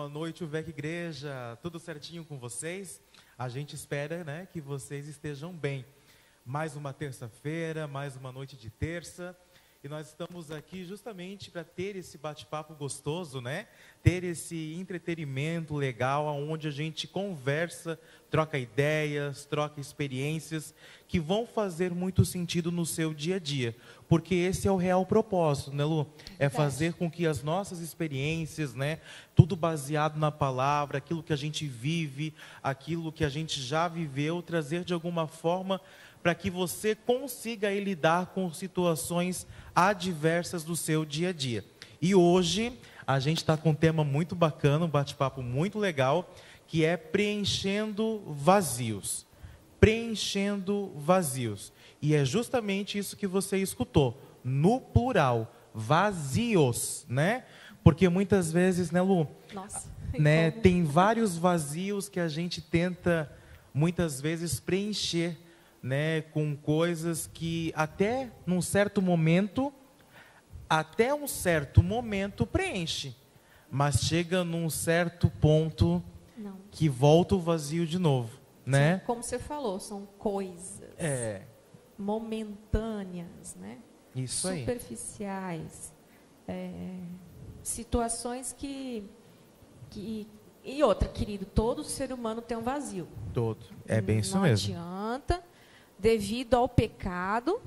Boa noite, UVEC Igreja. Tudo certinho com vocês? A gente espera, né, que vocês estejam bem. Mais uma terça-feira, mais uma noite de terça. E nós estamos aqui justamente para ter esse bate-papo gostoso, né? Ter esse entretenimento legal, onde a gente conversa, troca ideias, troca experiências que vão fazer muito sentido no seu dia a dia. Porque esse é o real propósito, né, Lu? É fazer com que as nossas experiências, né? Tudo baseado na palavra, aquilo que a gente vive, aquilo que a gente já viveu, trazer de alguma forma para que você consiga aí lidar com situações adversas do seu dia a dia. E hoje a gente está com um tema muito bacana, um bate-papo muito legal, que é preenchendo vazios. Preenchendo vazios. E é justamente isso que você escutou, no plural, vazios, né? Porque muitas vezes, né, Lu? Nossa, né, tem vários vazios que a gente tenta, muitas vezes, preencher, né, com coisas que até um certo momento preenche, mas chega num certo ponto que volta o vazio de novo, né? Como você falou, são coisas momentâneas, né? Isso aí. Superficiais, situações que e outra, querido, todo ser humano tem um vazio. Todo, é bem isso mesmo. Não adianta. Devido ao pecado,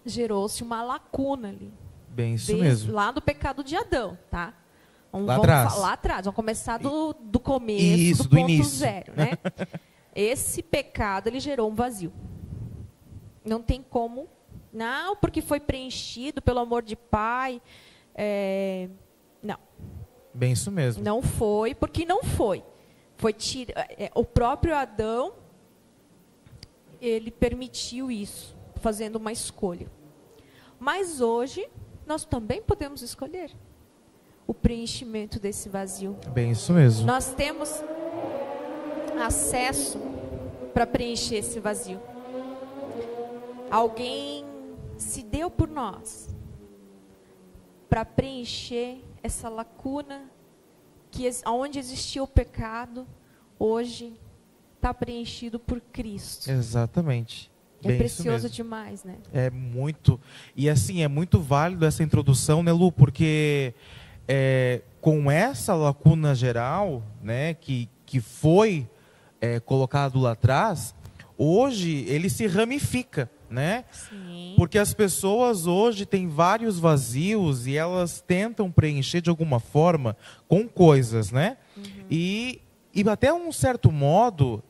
gerou-se uma lacuna ali. Bem isso mesmo. Lá do pecado de Adão, tá? Lá atrás. Lá atrás. Vamos começar do começo, isso, do do ponto início. zero, né? Esse pecado, ele gerou um vazio. Não tem como. Não, porque foi preenchido pelo amor de pai. Não. Bem isso mesmo. Não foi, porque não foi. O próprio Adão, ele permitiu isso, fazendo uma escolha. Mas hoje, nós também podemos escolher o preenchimento desse vazio. Bem isso mesmo. Nós temos acesso para preencher esse vazio. Alguém se deu por nós para preencher essa lacuna que onde existia o pecado, hoje está preenchido por Cristo. Exatamente. É precioso demais, né? É muito. E assim, é muito válido essa introdução, né, Lu? Porque com essa lacuna geral, né, que foi colocado lá atrás, hoje ele se ramifica, né? Sim. Porque as pessoas hoje têm vários vazios e elas tentam preencher de alguma forma com coisas, né? Uhum. E até um certo modo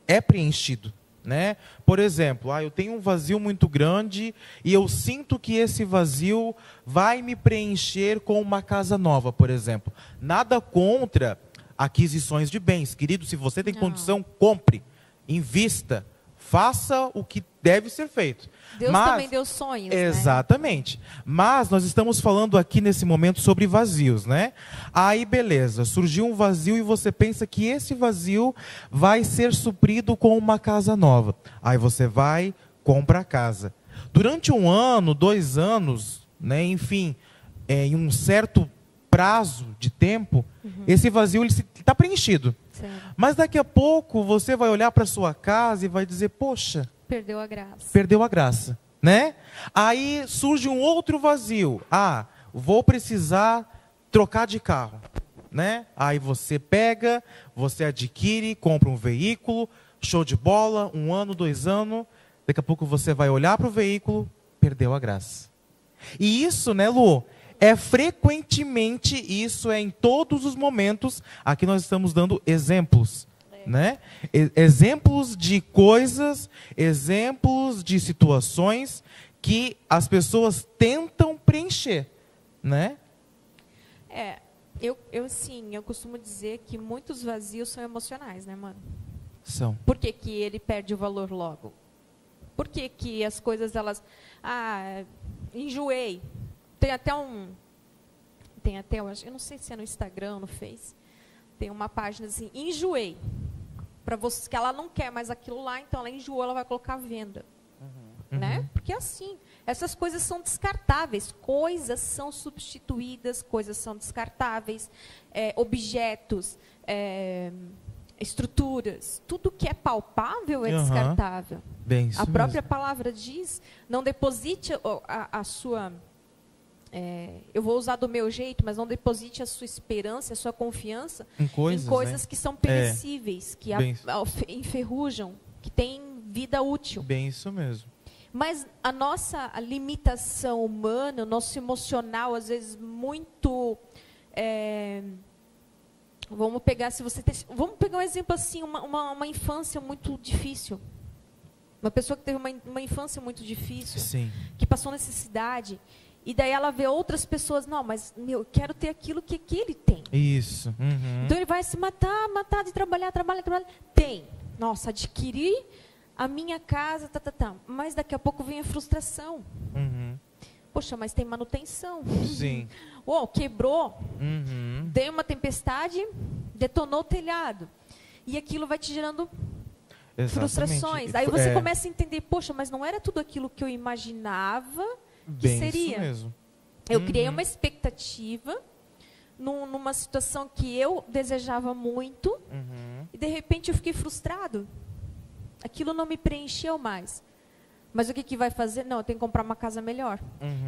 é preenchido, né? Por exemplo, eu tenho um vazio muito grande e eu sinto que esse vazio vai me preencher com uma casa nova, por exemplo. Nada contra aquisições de bens. Querido, se você tem condição, compre, invista, faça o que deve ser feito. Deus também deu sonhos, exatamente. Né? Mas nós estamos falando aqui nesse momento sobre vazios, né? Aí, beleza, surgiu um vazio e você pensa que esse vazio vai ser suprido com uma casa nova. Aí você vai, compra a casa. Durante 1 ano, 2 anos, né, enfim, em um certo prazo de tempo, esse vazio está preenchido. Certo. Mas daqui a pouco você vai olhar para sua casa e vai dizer, poxa, perdeu a graça. Perdeu a graça, né? Aí surge um outro vazio. Vou precisar trocar de carro, né? Aí você pega, você adquire, compra um veículo, show de bola, 1 ano, 2 anos, daqui a pouco você vai olhar para o veículo, perdeu a graça. E isso, né, Lu? Frequentemente, isso em todos os momentos, aqui nós estamos dando exemplos, né? Exemplos de coisas, exemplos de situações que as pessoas tentam preencher, né? Eu costumo dizer que muitos vazios são emocionais, né, mano? São. Por que ele perde o valor logo? Por que as coisas, elas... enjoei. Eu não sei se é no Instagram, no Face, tem uma página assim, enjoei. Para você, que ela não quer mais aquilo lá, então ela enjoou, ela vai colocar à venda. Né? Porque porque é assim. Essas coisas são descartáveis, coisas são substituídas, coisas são descartáveis, objetos, estruturas, tudo que é palpável é descartável. Bem, isso a própria mesmo. palavra diz, não deposite a sua... eu vou usar do meu jeito, mas não deposite a sua esperança, a sua confiança Em coisas, né? que são perecíveis, que Bem, enferrujam, que têm vida útil. bem isso mesmo. Mas a nossa limitação humana, o nosso emocional, às vezes muito... vamos pegar um exemplo assim, uma infância muito difícil. Uma pessoa que teve uma infância muito difícil, Sim. que passou necessidade, e daí ela vê outras pessoas, não, mas eu quero ter aquilo que ele tem. Isso. Uhum. Então ele vai se matar de trabalhar. Tem. Nossa, adquirir a minha casa, mas daqui a pouco vem a frustração. Uhum. Poxa, mas tem manutenção. Sim. Quebrou, Uhum. deu uma tempestade, detonou o telhado. E aquilo vai te gerando frustrações. Aí você começa a entender, poxa, mas não era tudo aquilo que eu imaginava que bem seria. Isso mesmo. Eu criei uma expectativa numa situação que eu desejava muito, e de repente eu fiquei frustrado. Aquilo não me preencheu mais. Mas o que vai fazer? Não, eu tenho que comprar uma casa melhor.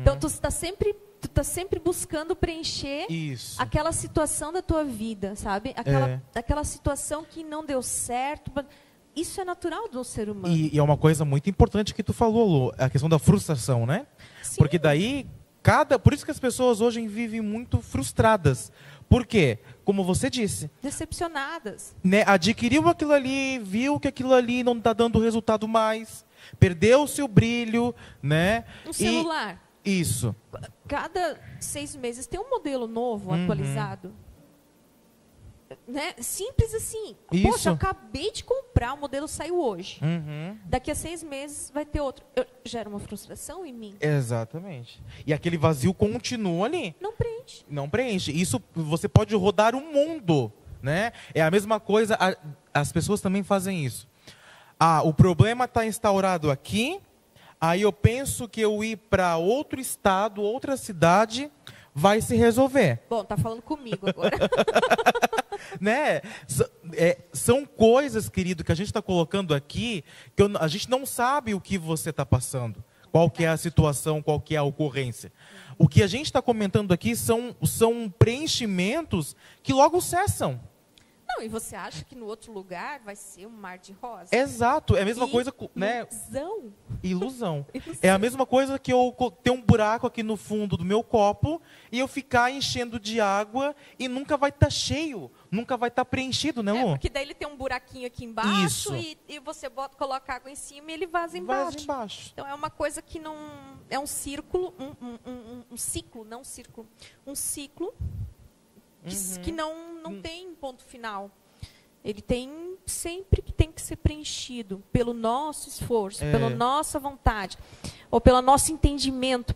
Então tu está sempre buscando preencher aquela situação da tua vida, sabe? Aquela situação que não deu certo. Isso é natural do ser humano. E é uma coisa muito importante que tu falou, Lu, a questão da frustração, né? Sim. Porque daí, por isso que as pessoas hoje vivem muito frustradas. Por quê? Como você disse. Decepcionadas. Né? Adquiriu aquilo ali, viu que aquilo ali não está dando resultado mais, perdeu o seu brilho, né? Um celular. Isso. Cada 6 meses tem um modelo novo, atualizado. Né? Simples assim. Isso. Poxa, eu acabei de comprar, o modelo saiu hoje. Daqui a 6 meses vai ter outro. Gera uma frustração em mim. Exatamente. E aquele vazio continua ali. Não preenche. Não preenche. Isso você pode rodar o mundo, né? É a mesma coisa, as pessoas também fazem isso. O problema está instaurado aqui, aí eu penso que eu ir para outro estado, outra cidade, vai se resolver. Bom, tá falando comigo agora. Né? São coisas, querido, que a gente está colocando aqui, que a gente não sabe o que você está passando. Qual que é a situação, qual que é a ocorrência. O que a gente está comentando aqui são preenchimentos que logo cessam. Não, e você acha que no outro lugar vai ser um mar de rosa? Exato, é a mesma coisa, né? Ilusão. É a mesma coisa que eu ter um buraco aqui no fundo do meu copo e eu ficar enchendo de água e nunca vai estar cheio, nunca vai estar preenchido, né, Lu? Porque daí ele tem um buraquinho aqui embaixo Isso. e você coloca água em cima e ele vaza embaixo. Vaza embaixo. Então é uma coisa que não... É um círculo, um ciclo, não um círculo. Um ciclo que não tem ponto final. Ele tem sempre que tem que ser preenchido pelo nosso esforço, pela nossa vontade, ou pelo nosso entendimento.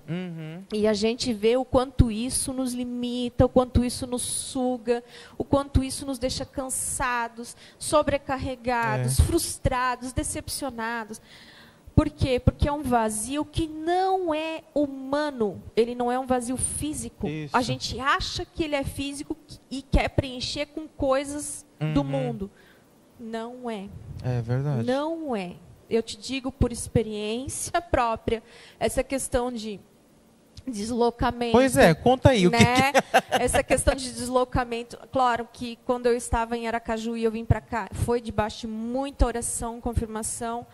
E a gente vê o quanto isso nos limita, o quanto isso nos suga, o quanto isso nos deixa cansados, sobrecarregados, frustrados, decepcionados. Por quê? Porque é um vazio que não é humano. Ele não é um vazio físico. Isso. A gente acha que ele é físico e quer preencher com coisas do mundo. Não é. É verdade. Não é. Eu te digo por experiência própria, essa questão de deslocamento. Pois é, conta aí. Né? Essa questão de deslocamento. Claro que quando eu estava em Aracaju e eu vim para cá, foi debaixo de muita oração, confirmação.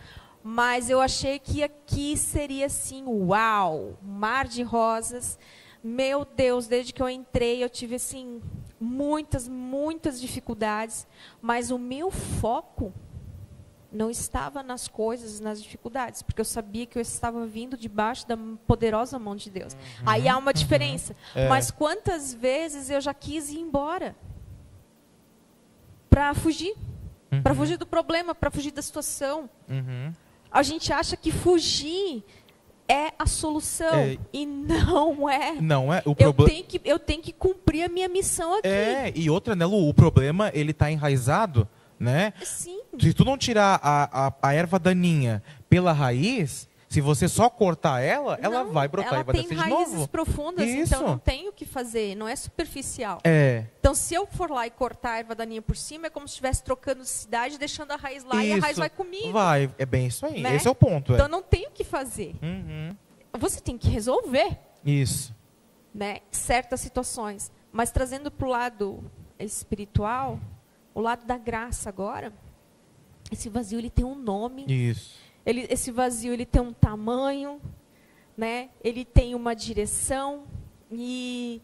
Mas eu achei que aqui seria assim, uau, mar de rosas. Meu Deus, desde que eu entrei, eu tive assim muitas dificuldades. Mas o meu foco não estava nas coisas, nas dificuldades, porque eu sabia que eu estava vindo debaixo da poderosa mão de Deus. Aí há uma diferença. Mas quantas vezes eu já quis ir embora para fugir do problema, para fugir da situação. A gente acha que fugir é a solução. E não é. Não é. Eu tenho que cumprir a minha missão aqui. E outra, né, Lu, o problema, ele está enraizado, né? Sim. Se tu não tirar a erva daninha pela raiz, Se você só cortar ela, ela Não, vai brotar ela e vai tem nascer de raízes novo. profundas, Isso. então não tem o que fazer, não é superficial. É. Então, se eu for lá e cortar a erva daninha por cima, é como se estivesse trocando de cidade, deixando a raiz lá, e a raiz vai comigo. Vai, é bem isso aí. Né? Esse é o ponto. Então, não tem o que fazer. Uhum. Você tem que resolver, Isso. né, certas situações. Mas trazendo para o lado espiritual, o lado da graça agora, esse vazio ele tem um nome. Isso. Esse vazio ele tem um tamanho, né? Ele tem uma direção. E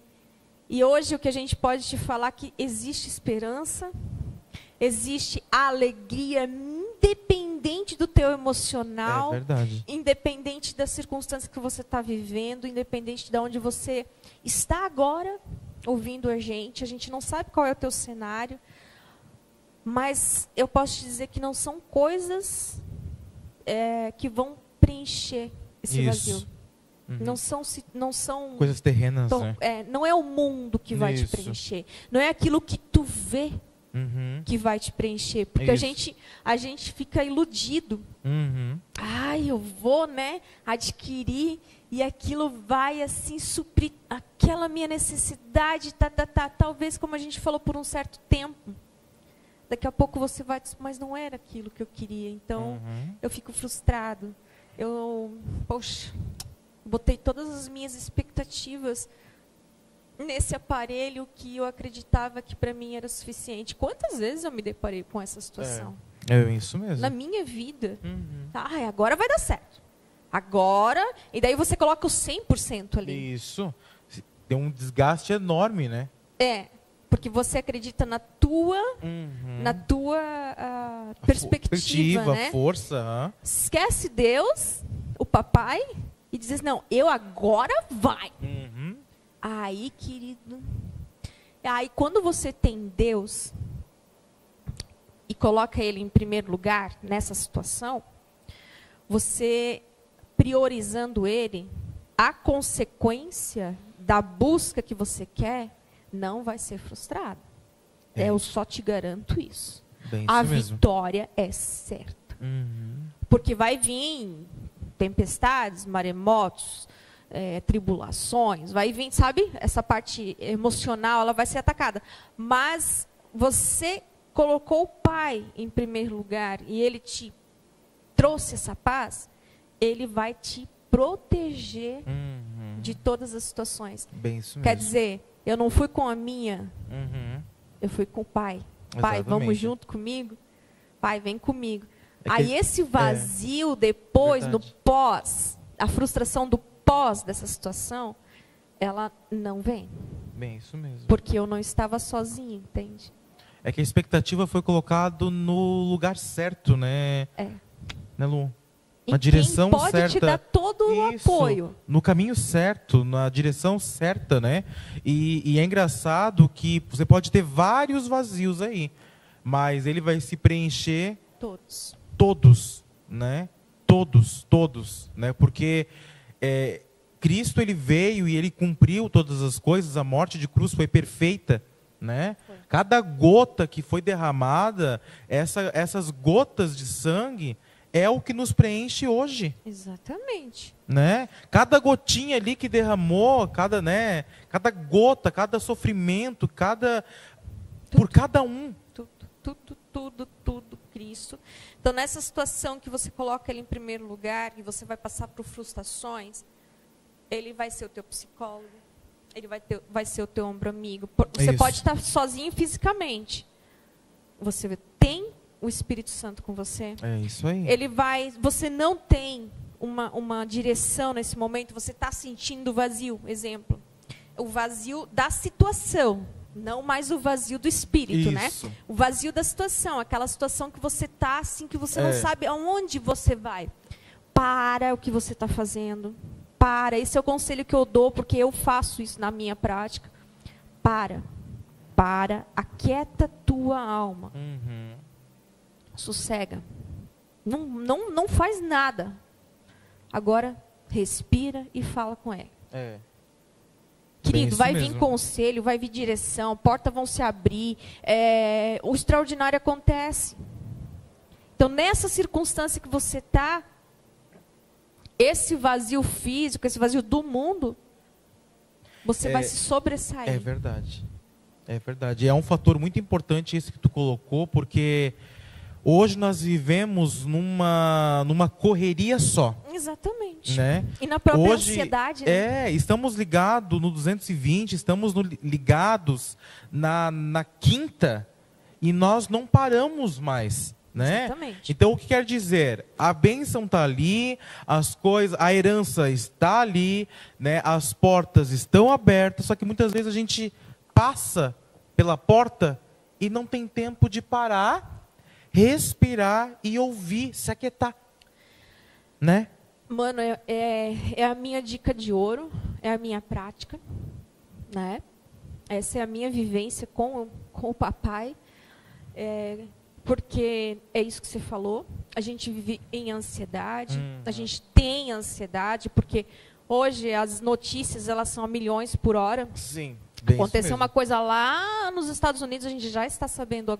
hoje o que a gente pode te falar é que existe esperança, existe alegria, independente do teu emocional, É verdade. independente das circunstâncias que você está vivendo, independente de onde você está agora ouvindo a gente não sabe qual é o teu cenário, mas eu posso te dizer que não são coisas que vão preencher esse vazio. Uhum. Não são Coisas terrenas, né? não é o mundo que vai te Isso. preencher. Não é aquilo que tu vê Uhum. que vai te preencher. Porque Isso. a gente fica iludido. Uhum. Eu vou, né, adquirir e aquilo vai assim suprir aquela minha necessidade, talvez como a gente falou por um certo tempo. Daqui a pouco você vai dizer, mas não era aquilo que eu queria. Então, eu fico frustrado. Poxa, botei todas as minhas expectativas nesse aparelho que eu acreditava que para mim era suficiente. Quantas vezes eu me deparei com essa situação? É isso mesmo. Na minha vida. Uhum. Agora vai dar certo. Agora, e daí você coloca o 100% ali. Isso. Tem um desgaste enorme, né? Porque você acredita na tua perspectiva, né? Força. Esquece Deus, o papai, e diz, não, eu agora vai. Uhum. Aí, querido, aí quando você tem Deus e coloca Ele em primeiro lugar nessa situação, você priorizando Ele, a consequência da busca que você quer não vai ser frustrada. Eu só te garanto isso. Bem A isso mesmo. vitória é certa. Uhum. Porque vai vir tempestades, maremotos, tribulações, vai vir, sabe? Essa parte emocional, ela vai ser atacada. Mas você colocou o Pai em primeiro lugar e Ele te trouxe essa paz, Ele vai te proteger de todas as situações. Bem isso mesmo. Quer dizer, eu não fui com a minha, eu fui com o Pai. Pai, vamos Exatamente. junto comigo? Pai, vem comigo. É Aí que- esse vazio depois, no Verdade. pós, a frustração do pós dessa situação, ela não vem. Bem isso mesmo. Porque eu não estava sozinha, entende? É que a expectativa foi colocada no lugar certo, né? Né, Lu? E Na direção quem pode certa. te dar todo o Isso, apoio. no caminho certo, na direção certa, né? E é engraçado que você pode ter vários vazios aí, mas ele vai se preencher Todos. todos, né? Todos, né? Porque Cristo ele veio e ele cumpriu todas as coisas. A morte de cruz foi perfeita, né? Cada gota que foi derramada, essas gotas de sangue é o que nos preenche hoje, Exatamente. né? Cada gotinha ali que derramou, cada gota, cada sofrimento, por cada um. Tudo, Cristo. Então, nessa situação que você coloca Ele em primeiro lugar, e você vai passar por frustrações, Ele vai ser o teu psicólogo, Ele vai ser o teu ombro amigo. Você Isso. pode estar sozinho fisicamente. Você tem o Espírito Santo com você. É isso aí. Você não tem uma direção nesse momento, você está sentindo vazio, exemplo. O vazio da situação, não mais o vazio do espírito, Isso. né? O vazio da situação, aquela situação que você está assim, que você não sabe aonde você vai. Para o que você está fazendo. Para, esse é o conselho que eu dou, porque eu faço isso na minha prática. Para, aquieta tua alma. Sossega. Não faz nada. Agora, respira e fala com ele. Querido, vai vir conselho, vai vir direção, portas vão se abrir, o extraordinário acontece. Então, nessa circunstância que você está, esse vazio físico, esse vazio do mundo, você vai se sobressair. É verdade. É verdade. É um fator muito importante esse que tu colocou, porque hoje nós vivemos numa correria só. Exatamente. Né? E na própria hoje, ansiedade. Né? Estamos ligados no 220, estamos ligados na quinta, e nós não paramos mais. Né? Exatamente. Então, o que quer dizer? A bênção está ali, as coisas, a herança está ali, né? As portas estão abertas, só que muitas vezes a gente passa pela porta e não tem tempo de parar, respirar e ouvir, se aquietar. Né? Mano, é a minha dica de ouro, é a minha prática. Né? Essa é a minha vivência com o papai. Porque é isso que você falou, a gente vive em ansiedade, a gente tem ansiedade, porque hoje as notícias elas são a milhões por hora. Sim, aconteceu uma coisa lá nos Estados Unidos, a gente já está sabendo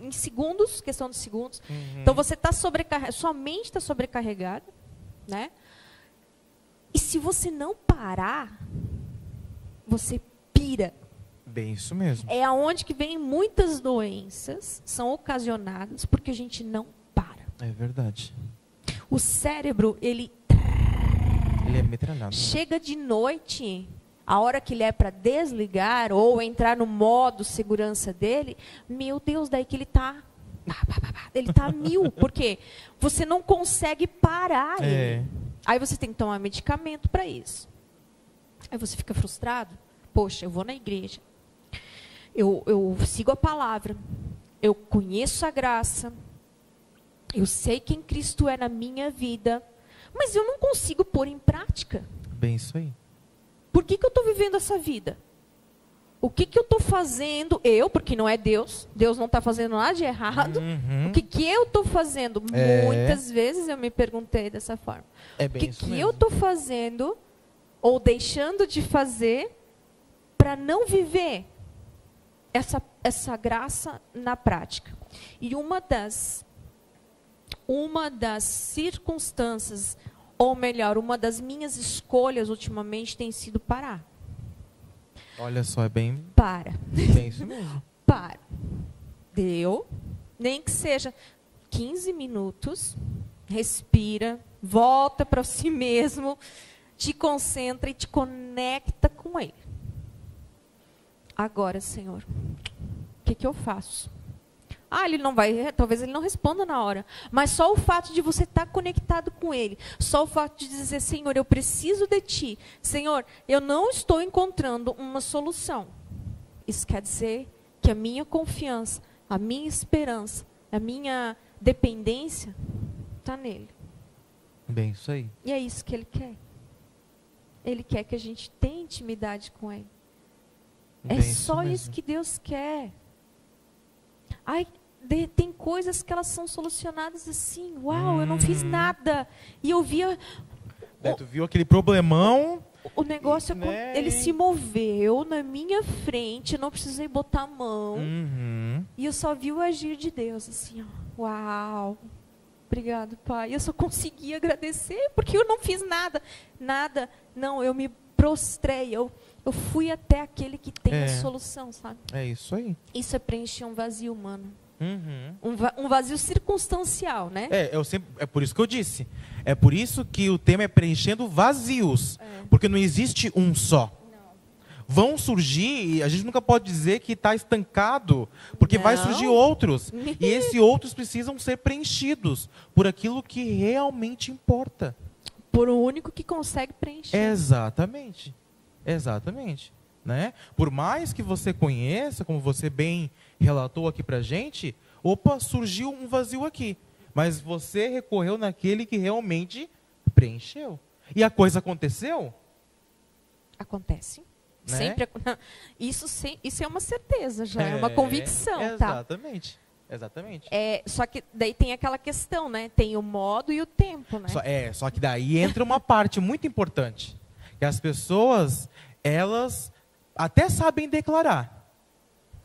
em segundos, questão de segundos. Então você está sobrecarregado, sua mente está sobrecarregada, né? E se você não parar, você pira. Bem, isso mesmo. É aonde que vem muitas doenças, são ocasionadas porque a gente não para. É verdade. O cérebro, ele é metralhado. Chega de noite, a hora que ele é para desligar ou entrar no modo segurança dele, meu Deus, daí que ele tá a mil, porque você não consegue parar ele. Aí você tem que tomar medicamento para isso. Aí você fica frustrado. Poxa, eu vou na igreja. Eu sigo a palavra, eu conheço a graça, eu sei quem Cristo é na minha vida, mas eu não consigo pôr em prática. Bem, isso aí. Por que eu estou vivendo essa vida? O que eu estou fazendo? Porque não é Deus, Deus não está fazendo nada de errado. O que eu estou fazendo? Muitas vezes eu me perguntei dessa forma. É bem isso mesmo. O que eu estou fazendo ou deixando de fazer para não viver essa graça na prática? E uma das circunstâncias, ou melhor, uma das minhas escolhas ultimamente tem sido parar. Olha só, é bem... Para. Bem isso mesmo. Para. Deu. Nem que seja 15 minutos, respira, volta para si mesmo, te concentra e te conecta com Ele. Agora, Senhor, o que eu faço? Ele não vai, talvez ele não responda na hora, mas só o fato de você estar conectado com Ele, só o fato de dizer, Senhor, eu preciso de Ti, Senhor, eu não estou encontrando uma solução. Isso quer dizer que a minha confiança, a minha esperança, a minha dependência está nele. Bem, isso aí. E é isso que Ele quer. Ele quer que a gente tenha intimidade com Ele. É só isso que Deus quer. Tem coisas que elas são solucionadas assim. Uau, eu não fiz nada. E eu via... Tu viu aquele problemão? O negócio, né? Ele se moveu na minha frente, eu não precisei botar a mão. E eu só vi o agir de Deus, assim, ó. Uau, obrigado, Pai. Eu só consegui agradecer, porque eu não fiz nada. Nada, não, eu me prostrei, eu fui até aquele que tem a solução, sabe? É isso aí. Isso é preencher um vazio humano. Um vazio circunstancial, né? É por isso que eu disse. É por isso que o tema é preenchendo vazios. Porque não existe um só. Não. Vão surgir, e a gente nunca pode dizer que está estancado, porque vai surgir outros. E esses outros precisam ser preenchidos por aquilo que realmente importa. Por o único que consegue preencher. Exatamente. Exatamente. Né? Por mais que você conheça, como você bem relatou aqui pra gente, surgiu um vazio aqui. Mas você recorreu naquele que realmente preencheu. E a coisa aconteceu? Acontece. Né? Sempre. Isso é uma certeza, já é uma convicção. Exatamente. Tá? Exatamente. Só que daí tem aquela questão, né? Tem o modo e o tempo, né? Só que daí entra uma parte muito importante. Que as pessoas, elas até sabem declarar.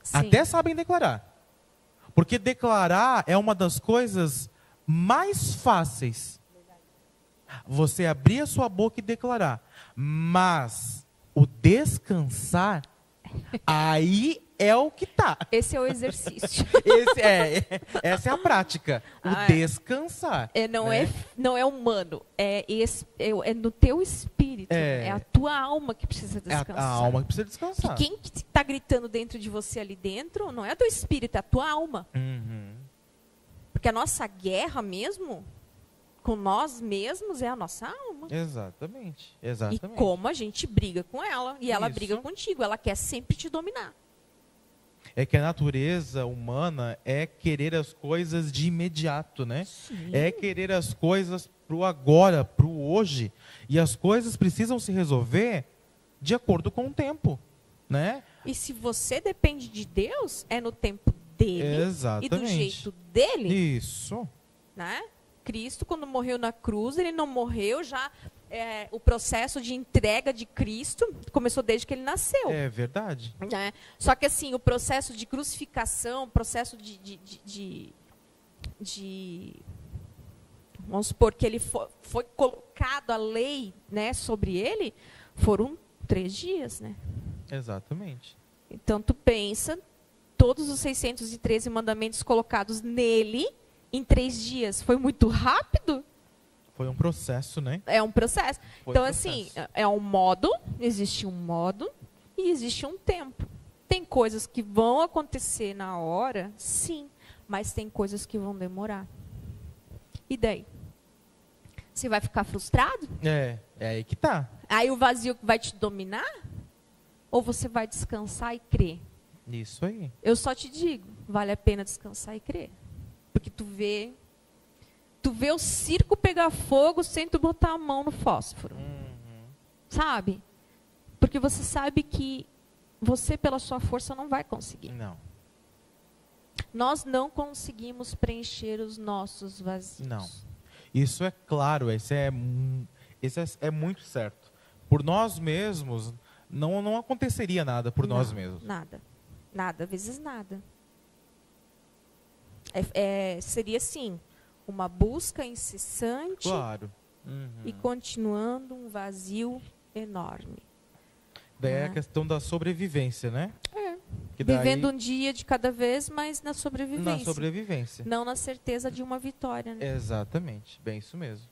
Sim. Até sabem declarar. Porque declarar é uma das coisas mais fáceis. você abrir a sua boca e declarar. Mas o descansar, aí é o que tá. Esse é o exercício. Essa é a prática. O descansar. Não é humano, é no teu espírito. É a tua alma que precisa descansar. É a alma que precisa descansar. Quem que está gritando dentro de você ali dentro não é o teu espírito, é a tua alma. Porque a nossa guerra mesmo, com nós mesmos, é a nossa alma. Exatamente. E como a gente briga com ela, e ela briga contigo, ela quer sempre te dominar. É que a natureza humana é querer as coisas de imediato, né? Sim. É querer as coisas pro agora, pro hoje. E as coisas precisam se resolver de acordo com o tempo, né? E se você depende de Deus, é no tempo dele. Exatamente. E do jeito dele. Isso. Né? Cristo, quando morreu na cruz, ele não morreu já... o processo de entrega de Cristo começou desde que ele nasceu. É verdade. Né? Só que assim, o processo de crucificação, o processo vamos supor que ele foi colocado a lei, né, sobre ele, foram 3 dias, né? Exatamente. Então tu pensa, todos os 613 mandamentos colocados nele em 3 dias, foi muito rápido? Foi um processo, né? É um processo. Então, assim, processo. é um modo, existe um modo e existe um tempo. Tem coisas que vão acontecer na hora, sim, mas tem coisas que vão demorar. E daí? Você vai ficar frustrado? É aí que tá. Aí o vazio vai te dominar? Ou você vai descansar e crer? Isso aí. Eu só te digo, vale a pena descansar e crer. Porque tu vê o circo pegar fogo sem tu botar a mão no fósforo. Sabe? Porque você sabe que você, pela sua força, não vai conseguir. Não. Nós não conseguimos preencher os nossos vazios. Não. Isso é claro, isso é muito certo. Por nós mesmos, não aconteceria nada por nós mesmos. Nada. Nada, vezes nada. Seria assim... uma busca incessante, claro. E continuando um vazio enorme. Daí é a questão da sobrevivência, né? Vivendo um dia de cada vez, mas na sobrevivência. Na sobrevivência. Não na certeza de uma vitória. Né? Exatamente, bem isso mesmo.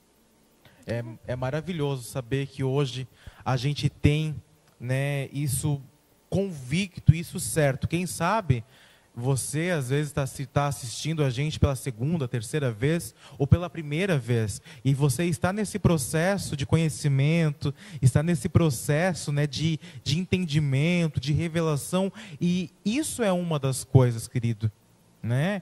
É maravilhoso saber que hoje a gente tem, né, isso convicto, isso certo. Quem sabe... Você, às vezes, está assistindo a gente pela 2ª, 3ª vez, ou pela primeira vez, e você está nesse processo de conhecimento, está nesse processo, né, de entendimento, de revelação, e isso é uma das coisas, querido. Né?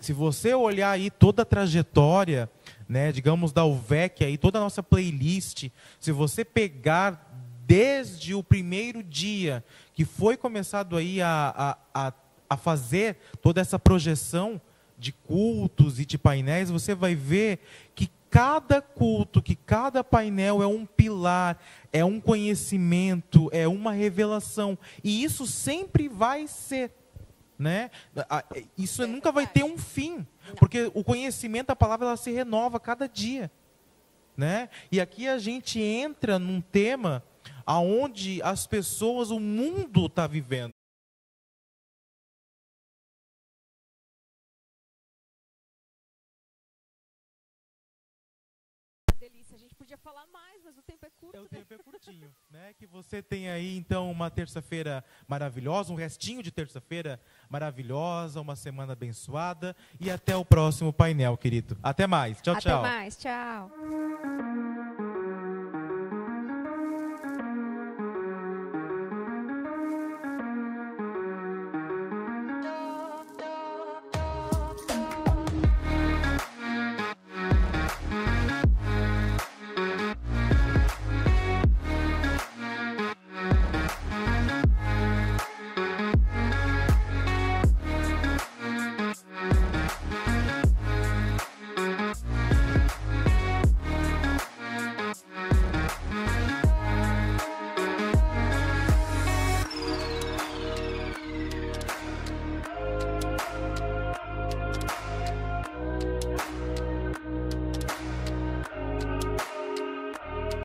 Se você olhar aí toda a trajetória, né, digamos, da UVEC, aí, toda a nossa playlist, se você pegar desde o primeiro dia que foi começado aí a fazer toda essa projeção de cultos e de painéis, você vai ver que cada culto, que cada painel é um pilar, é um conhecimento, é uma revelação. E isso sempre vai ser. Né? Isso nunca vai ter um fim. Porque o conhecimento, a palavra, ela se renova cada dia. Né? E aqui a gente entra num tema aonde as pessoas, o mundo está vivendo. Uma delícia, a gente podia falar mais, mas o tempo é curto. O tempo é curtinho, né? Que você tem aí, então, uma terça-feira maravilhosa, um restinho de terça-feira maravilhosa, uma semana abençoada e até o próximo painel, querido. Até mais. Tchau, tchau. Até mais. Tchau.